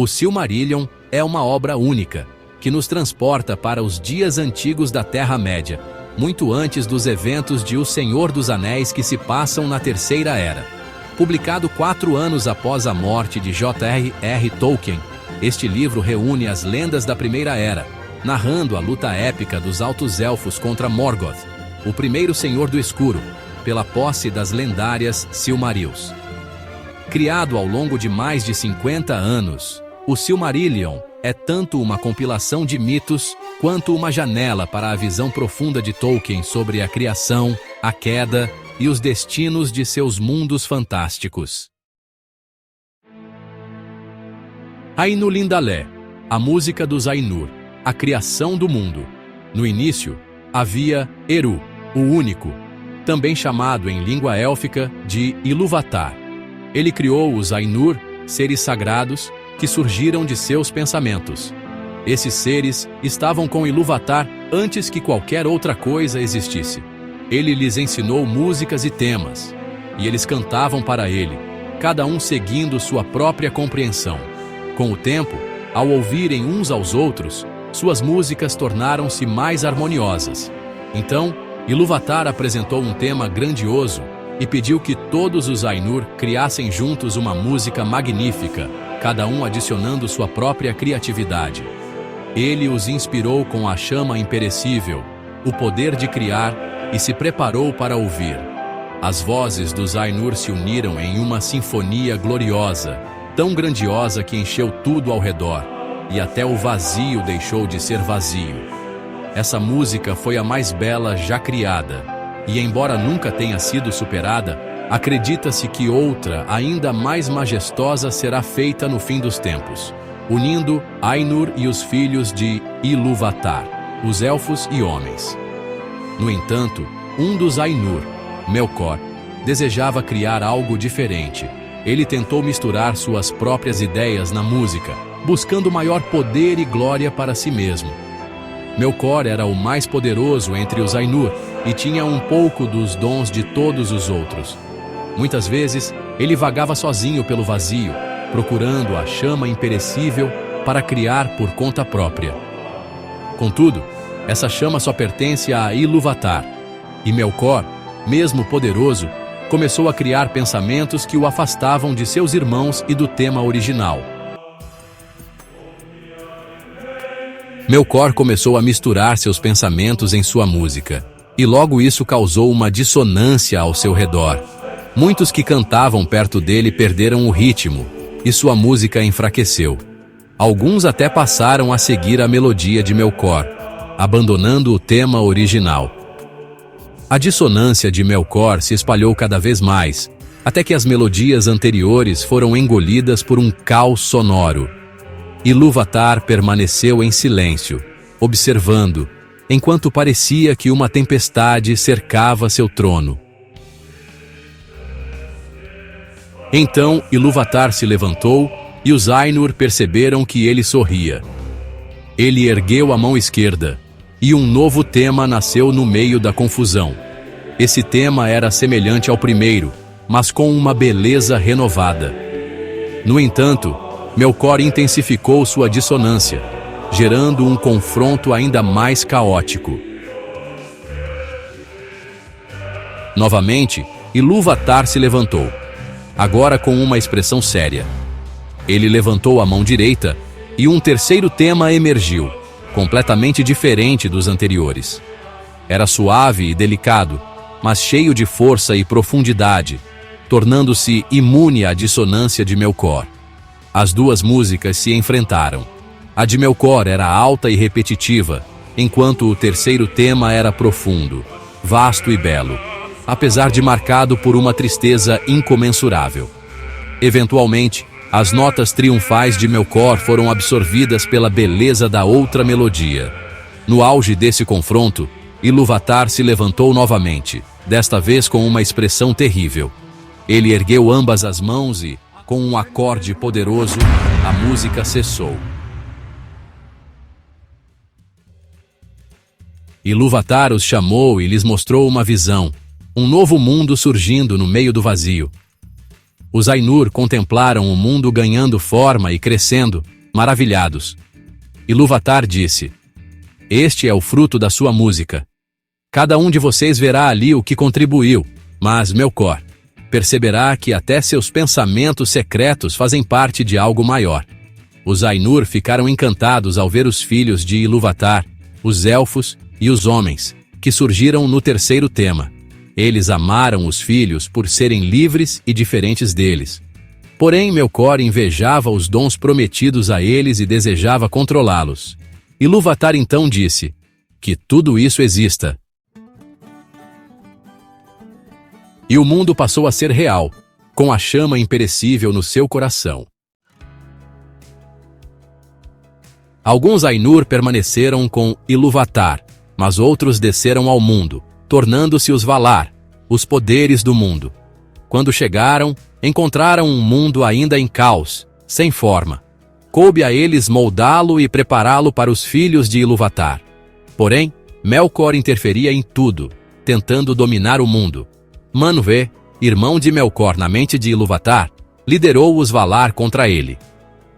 O Silmarillion é uma obra única, que nos transporta para os dias antigos da Terra-média, muito antes dos eventos de O Senhor dos Anéis que se passam na Terceira Era. Publicado 4 anos após a morte de J.R.R. Tolkien, este livro reúne as lendas da Primeira Era, narrando a luta épica dos Altos Elfos contra Morgoth, o primeiro Senhor do Escuro, pela posse das lendárias Silmarils. Criado ao longo de mais de 50 anos, o Silmarillion é tanto uma compilação de mitos, quanto uma janela para a visão profunda de Tolkien sobre a criação, a queda e os destinos de seus mundos fantásticos. Ainulindalé, a música dos Ainur, a criação do mundo. No início, havia Eru, o único, também chamado em língua élfica de Ilúvatar. Ele criou os Ainur, seres sagrados, que surgiram de seus pensamentos. Esses seres estavam com Ilúvatar antes que qualquer outra coisa existisse. Ele lhes ensinou músicas e temas, e eles cantavam para ele, cada um seguindo sua própria compreensão. Com o tempo, ao ouvirem uns aos outros, suas músicas tornaram-se mais harmoniosas. Então, Ilúvatar apresentou um tema grandioso e pediu que todos os Ainur criassem juntos uma música magnífica, cada um adicionando sua própria criatividade. Ele os inspirou com a chama imperecível, o poder de criar, e se preparou para ouvir. As vozes dos Ainur se uniram em uma sinfonia gloriosa, tão grandiosa que encheu tudo ao redor, e até o vazio deixou de ser vazio. Essa música foi a mais bela já criada, e embora nunca tenha sido superada, acredita-se que outra, ainda mais majestosa, será feita no fim dos tempos, unindo Ainur e os filhos de Ilúvatar, os elfos e homens. No entanto, um dos Ainur, Melkor, desejava criar algo diferente. Ele tentou misturar suas próprias ideias na música, buscando maior poder e glória para si mesmo. Melkor era o mais poderoso entre os Ainur e tinha um pouco dos dons de todos os outros. Muitas vezes, ele vagava sozinho pelo vazio, procurando a chama imperecível para criar por conta própria. Contudo, essa chama só pertence a Ilúvatar, e Melkor, mesmo poderoso, começou a criar pensamentos que o afastavam de seus irmãos e do tema original. Melkor começou a misturar seus pensamentos em sua música, e logo isso causou uma dissonância ao seu redor. Muitos que cantavam perto dele perderam o ritmo, e sua música enfraqueceu. Alguns até passaram a seguir a melodia de Melkor, abandonando o tema original. A dissonância de Melkor se espalhou cada vez mais, até que as melodias anteriores foram engolidas por um caos sonoro. Ilúvatar permaneceu em silêncio, observando, enquanto parecia que uma tempestade cercava seu trono. Então Ilúvatar se levantou e os Ainur perceberam que ele sorria. Ele ergueu a mão esquerda, e um novo tema nasceu no meio da confusão. Esse tema era semelhante ao primeiro, mas com uma beleza renovada. No entanto, Melkor intensificou sua dissonância, gerando um confronto ainda mais caótico. Novamente, Ilúvatar se levantou, agora com uma expressão séria. Ele levantou a mão direita e um terceiro tema emergiu, completamente diferente dos anteriores. Era suave e delicado, mas cheio de força e profundidade, tornando-se imune à dissonância de Melkor. As duas músicas se enfrentaram. A de Melkor era alta e repetitiva, enquanto o terceiro tema era profundo, vasto e belo, apesar de marcado por uma tristeza incomensurável. Eventualmente, as notas triunfais de Melkor foram absorvidas pela beleza da outra melodia. No auge desse confronto, Ilúvatar se levantou novamente, desta vez com uma expressão terrível. Ele ergueu ambas as mãos e, com um acorde poderoso, a música cessou. Ilúvatar os chamou e lhes mostrou uma visão, um novo mundo surgindo no meio do vazio. Os Ainur contemplaram o mundo ganhando forma e crescendo, maravilhados. Ilúvatar disse: Este é o fruto da sua música. Cada um de vocês verá ali o que contribuiu, mas Melkor perceberá que até seus pensamentos secretos fazem parte de algo maior. Os Ainur ficaram encantados ao ver os filhos de Ilúvatar, os elfos e os homens, que surgiram no terceiro tema. Eles amaram os filhos por serem livres e diferentes deles. Porém, Melkor invejava os dons prometidos a eles e desejava controlá-los. Ilúvatar então disse: Que tudo isso exista. E o mundo passou a ser real, com a chama imperecível no seu coração. Alguns Ainur permaneceram com Ilúvatar, mas outros desceram ao mundo, tornando-se os Valar, os poderes do mundo. Quando chegaram, encontraram um mundo ainda em caos, sem forma. Coube a eles moldá-lo e prepará-lo para os filhos de Ilúvatar. Porém, Melkor interferia em tudo, tentando dominar o mundo. Manwë, irmão de Melkor na mente de Ilúvatar, liderou os Valar contra ele.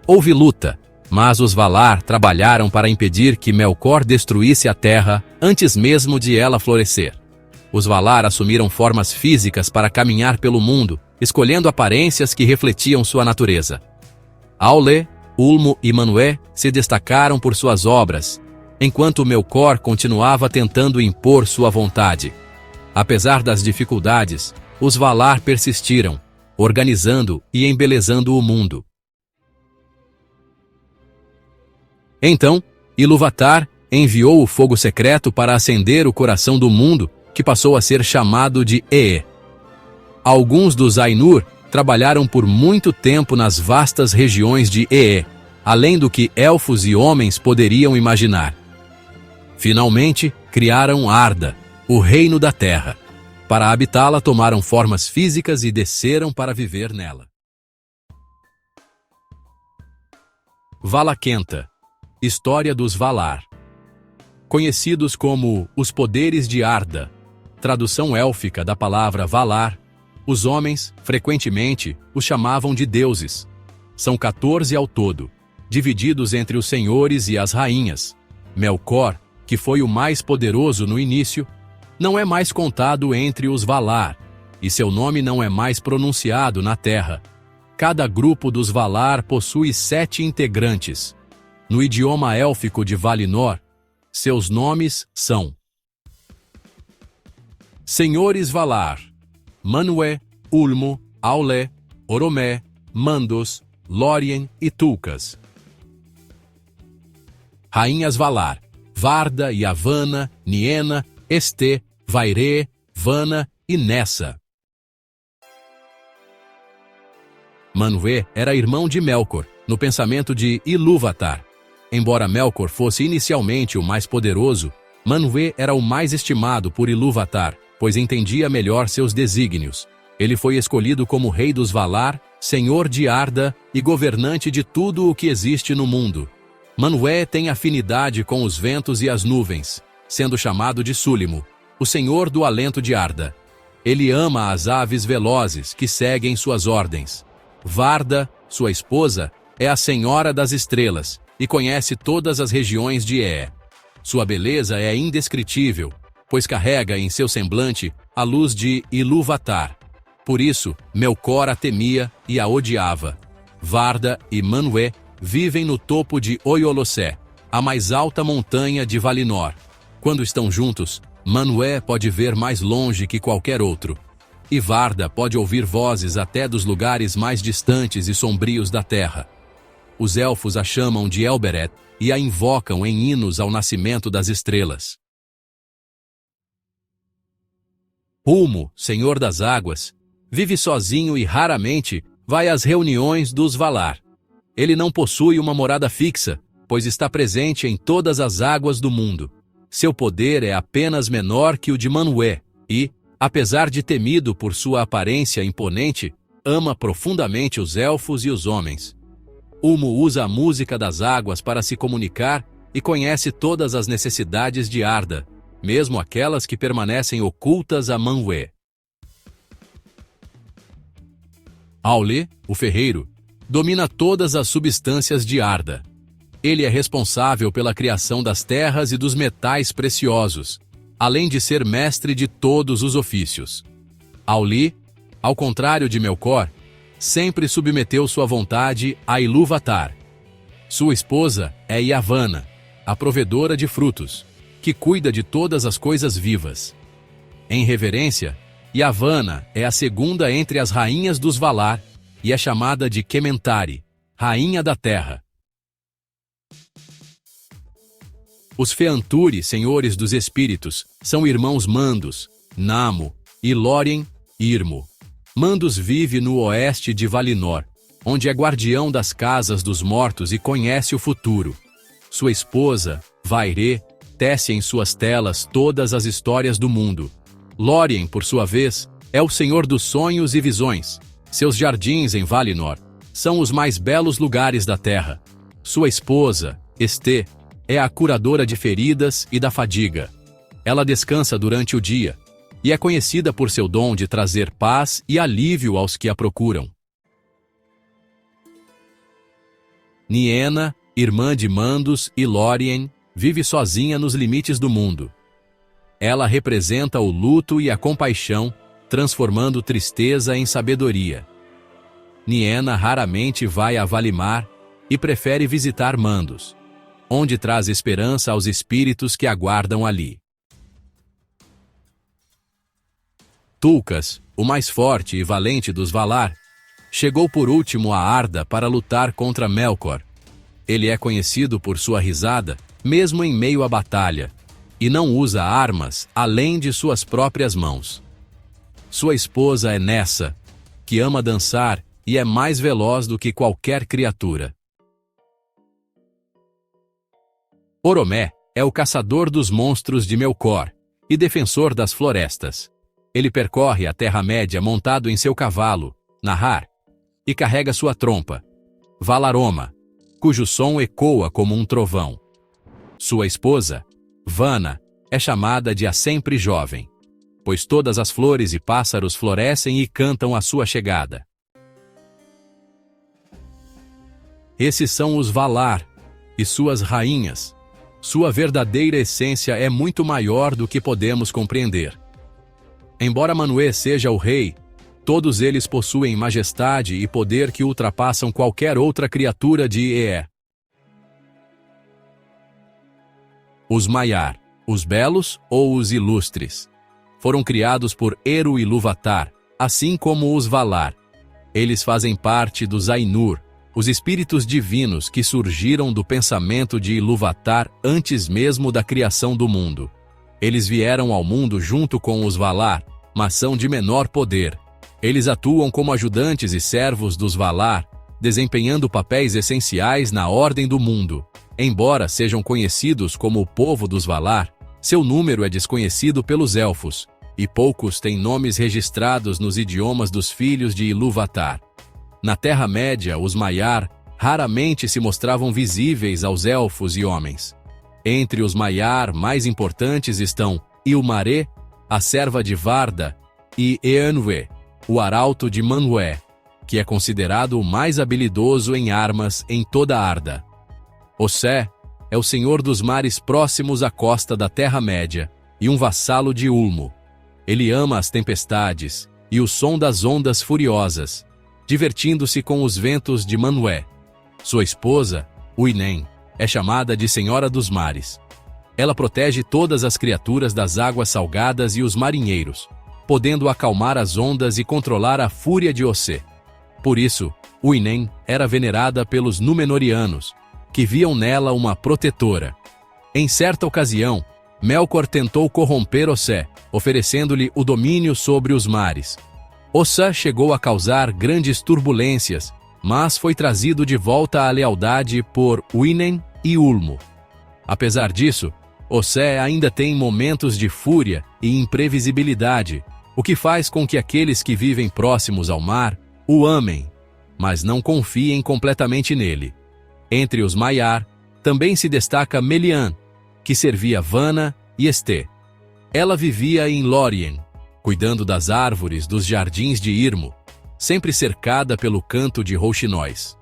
Houve luta, mas os Valar trabalharam para impedir que Melkor destruísse a terra antes mesmo de ela florescer. Os Valar assumiram formas físicas para caminhar pelo mundo, escolhendo aparências que refletiam sua natureza. Aule, Ulmo e Manwë se destacaram por suas obras, enquanto Melkor continuava tentando impor sua vontade. Apesar das dificuldades, os Valar persistiram, organizando e embelezando o mundo. Então, Ilúvatar enviou o fogo secreto para acender o coração do mundo, que passou a ser chamado de Ee. Alguns dos Ainur trabalharam por muito tempo nas vastas regiões de Ee, além do que elfos e homens poderiam imaginar. Finalmente, criaram Arda, o reino da terra. Para habitá-la, tomaram formas físicas e desceram para viver nela. Valakenta, História dos Valar. Conhecidos como os poderes de Arda, tradução élfica da palavra Valar, os homens, frequentemente, os chamavam de deuses. São 14 ao todo, divididos entre os senhores e as rainhas. Melkor, que foi o mais poderoso no início, não é mais contado entre os Valar, e seu nome não é mais pronunciado na Terra. Cada grupo dos Valar possui 7 integrantes. No idioma élfico de Valinor, seus nomes são: Senhores Valar, Manwë, Ulmo, Aule, Oromé, Mandos, Lórien e Tulkas. Rainhas Valar, Varda, Yavanna, Niena, Esté, Vairê, Vana e Nessa. Manwë era irmão de Melkor, no pensamento de Ilúvatar. Embora Melkor fosse inicialmente o mais poderoso, Manwë era o mais estimado por Ilúvatar, pois entendia melhor seus desígnios. Ele foi escolhido como rei dos Valar, senhor de Arda e governante de tudo o que existe no mundo. Manwë tem afinidade com os ventos e as nuvens, sendo chamado de Súlimo, o senhor do alento de Arda. Ele ama as aves velozes que seguem suas ordens. Varda, sua esposa, é a senhora das estrelas e conhece todas as regiões de Ee. Sua beleza é indescritível, pois carrega em seu semblante a luz de Ilúvatar. Por isso, Melkor a temia e a odiava. Varda e Manwë vivem no topo de Oiolossé, a mais alta montanha de Valinor. Quando estão juntos, Manwë pode ver mais longe que qualquer outro. E Varda pode ouvir vozes até dos lugares mais distantes e sombrios da terra. Os elfos a chamam de Elbereth e a invocam em hinos ao nascimento das estrelas. Ulmo, senhor das águas, vive sozinho e raramente vai às reuniões dos Valar. Ele não possui uma morada fixa, pois está presente em todas as águas do mundo. Seu poder é apenas menor que o de Manwë e, apesar de temido por sua aparência imponente, ama profundamente os elfos e os homens. Ulmo usa a música das águas para se comunicar e conhece todas as necessidades de Arda, mesmo aquelas que permanecem ocultas a Manwë. Aule, o ferreiro, domina todas as substâncias de Arda. Ele é responsável pela criação das terras e dos metais preciosos, além de ser mestre de todos os ofícios. Auli, ao contrário de Melkor, sempre submeteu sua vontade a Ilúvatar. Sua esposa é Yavanna, a provedora de frutos, que cuida de todas as coisas vivas. Em reverência, Yavanna é a segunda entre as rainhas dos Valar e é chamada de Kementari, rainha da terra. Os Feanturi, senhores dos espíritos, são irmãos Mandos, Namo e Lórien, Irmo. Mandos vive no oeste de Valinor, onde é guardião das casas dos mortos e conhece o futuro. Sua esposa, Vairê, tece em suas telas todas as histórias do mundo. Lórien, por sua vez, é o senhor dos sonhos e visões. Seus jardins em Valinor são os mais belos lugares da terra. Sua esposa, Esté, é a curadora de feridas e da fadiga. Ela descansa durante o dia e é conhecida por seu dom de trazer paz e alívio aos que a procuram. Niena, irmã de Mandos e Lórien, vive sozinha nos limites do mundo. Ela representa o luto e a compaixão, transformando tristeza em sabedoria. Niena raramente vai a Valimar e prefere visitar Mandos, onde traz esperança aos espíritos que aguardam ali. Tulkas, o mais forte e valente dos Valar, chegou por último a Arda para lutar contra Melkor. Ele é conhecido por sua risada, mesmo em meio à batalha, e não usa armas além de suas próprias mãos. Sua esposa é Nessa, que ama dançar e é mais veloz do que qualquer criatura. Oromé é o caçador dos monstros de Melkor e defensor das florestas. Ele percorre a Terra-média montado em seu cavalo, Nahar, e carrega sua trompa, Valaroma, cujo som ecoa como um trovão. Sua esposa, Vanna, é chamada de a sempre jovem, pois todas as flores e pássaros florescem e cantam a sua chegada. Esses são os Valar e suas rainhas. Sua verdadeira essência é muito maior do que podemos compreender. Embora Manwë seja o rei, todos eles possuem majestade e poder que ultrapassam qualquer outra criatura de Ee. Os Maiar, os belos ou os ilustres, foram criados por Eru Ilúvatar, assim como os Valar. Eles fazem parte dos Ainur, os espíritos divinos que surgiram do pensamento de Ilúvatar antes mesmo da criação do mundo. Eles vieram ao mundo junto com os Valar, mas são de menor poder. Eles atuam como ajudantes e servos dos Valar, desempenhando papéis essenciais na ordem do mundo. Embora sejam conhecidos como o povo dos Valar, seu número é desconhecido pelos Elfos, e poucos têm nomes registrados nos idiomas dos filhos de Ilúvatar. Na Terra-média, os Maiar raramente se mostravam visíveis aos Elfos e homens. Entre os Maiar mais importantes estão Ilmarê, a serva de Varda, e Eanwë, o arauto de Manwë, que é considerado o mais habilidoso em armas em toda Arda. Ossé é o senhor dos mares próximos à costa da Terra-média e um vassalo de Ulmo. Ele ama as tempestades e o som das ondas furiosas, divertindo-se com os ventos de Manwë. Sua esposa, Uinen, é chamada de Senhora dos Mares. Ela protege todas as criaturas das águas salgadas e os marinheiros, podendo acalmar as ondas e controlar a fúria de Ossé. Por isso, Uinen era venerada pelos Númenóreanos, que viam nela uma protetora. Em certa ocasião, Melkor tentou corromper Ossé, oferecendo-lhe o domínio sobre os mares. Ossé chegou a causar grandes turbulências, mas foi trazido de volta à lealdade por Uinen e Ulmo. Apesar disso, Ossé ainda tem momentos de fúria e imprevisibilidade, o que faz com que aqueles que vivem próximos ao mar o amem, mas não confiem completamente nele. Entre os Maiar, também se destaca Melian, que servia Vanna e Esté. Ela vivia em Lórien, cuidando das árvores dos jardins de Irmo. sempre cercada pelo canto de rouxinóis.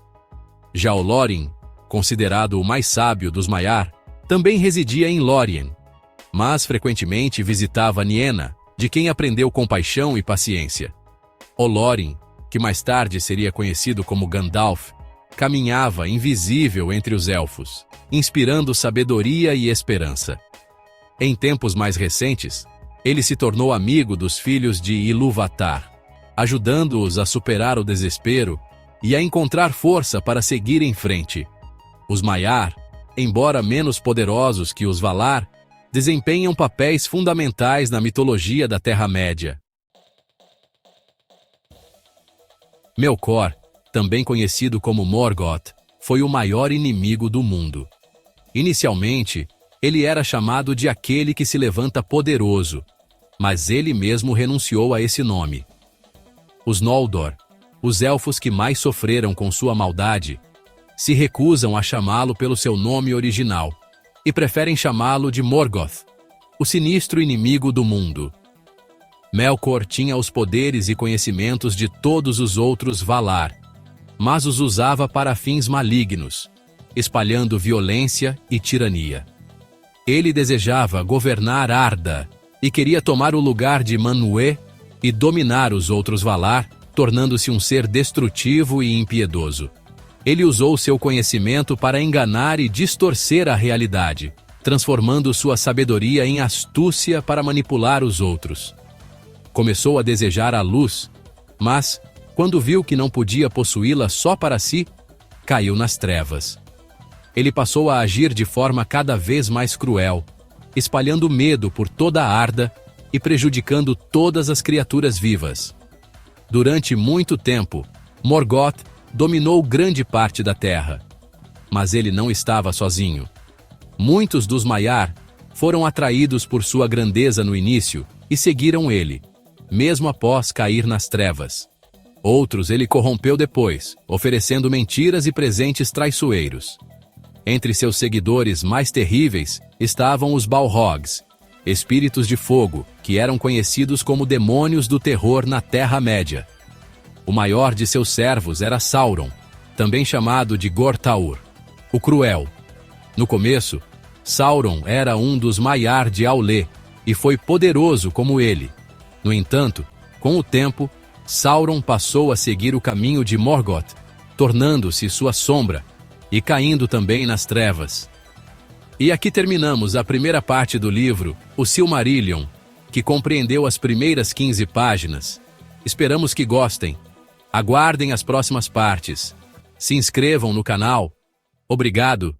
Já o Lórien, considerado o mais sábio dos Maiar, também residia em Lórien, mas frequentemente visitava Niena, de quem aprendeu compaixão e paciência. O Lórien, que mais tarde seria conhecido como Gandalf, caminhava invisível entre os elfos, inspirando sabedoria e esperança. Em tempos mais recentes, ele se tornou amigo dos filhos de Ilúvatar, ajudando-os a superar o desespero e a encontrar força para seguir em frente. Os Maiar, embora menos poderosos que os Valar, desempenham papéis fundamentais na mitologia da Terra-média. Melkor, também conhecido como Morgoth, foi o maior inimigo do mundo. Inicialmente, ele era chamado de aquele que se levanta poderoso, mas ele mesmo renunciou a esse nome. Os Noldor, os elfos que mais sofreram com sua maldade, se recusam a chamá-lo pelo seu nome original e preferem chamá-lo de Morgoth, o sinistro inimigo do mundo. Melkor tinha os poderes e conhecimentos de todos os outros Valar, mas os usava para fins malignos, espalhando violência e tirania. Ele desejava governar Arda e queria tomar o lugar de Manwë e dominar os outros Valar, tornando-se um ser destrutivo e impiedoso. Ele usou seu conhecimento para enganar e distorcer a realidade, transformando sua sabedoria em astúcia para manipular os outros. Começou a desejar a luz, mas, quando viu que não podia possuí-la só para si, caiu nas trevas. Ele passou a agir de forma cada vez mais cruel, espalhando medo por toda a Arda e prejudicando todas as criaturas vivas. Durante muito tempo, Morgoth dominou grande parte da terra. Mas ele não estava sozinho. Muitos dos Maiar foram atraídos por sua grandeza no início e seguiram ele, mesmo após cair nas trevas. Outros ele corrompeu depois, oferecendo mentiras e presentes traiçoeiros. Entre seus seguidores mais terríveis estavam os Balrogs, espíritos de fogo, que eram conhecidos como demônios do terror na Terra-média. O maior de seus servos era Sauron, também chamado de Gortaur, o Cruel. No começo, Sauron era um dos Maiar de Aulë e foi poderoso como ele. No entanto, com o tempo, Sauron passou a seguir o caminho de Morgoth, tornando-se sua sombra e caindo também nas trevas. E aqui terminamos a primeira parte do livro, o Silmarillion, que compreendeu as primeiras 15 páginas. Esperamos que gostem. Aguardem as próximas partes. Se inscrevam no canal. Obrigado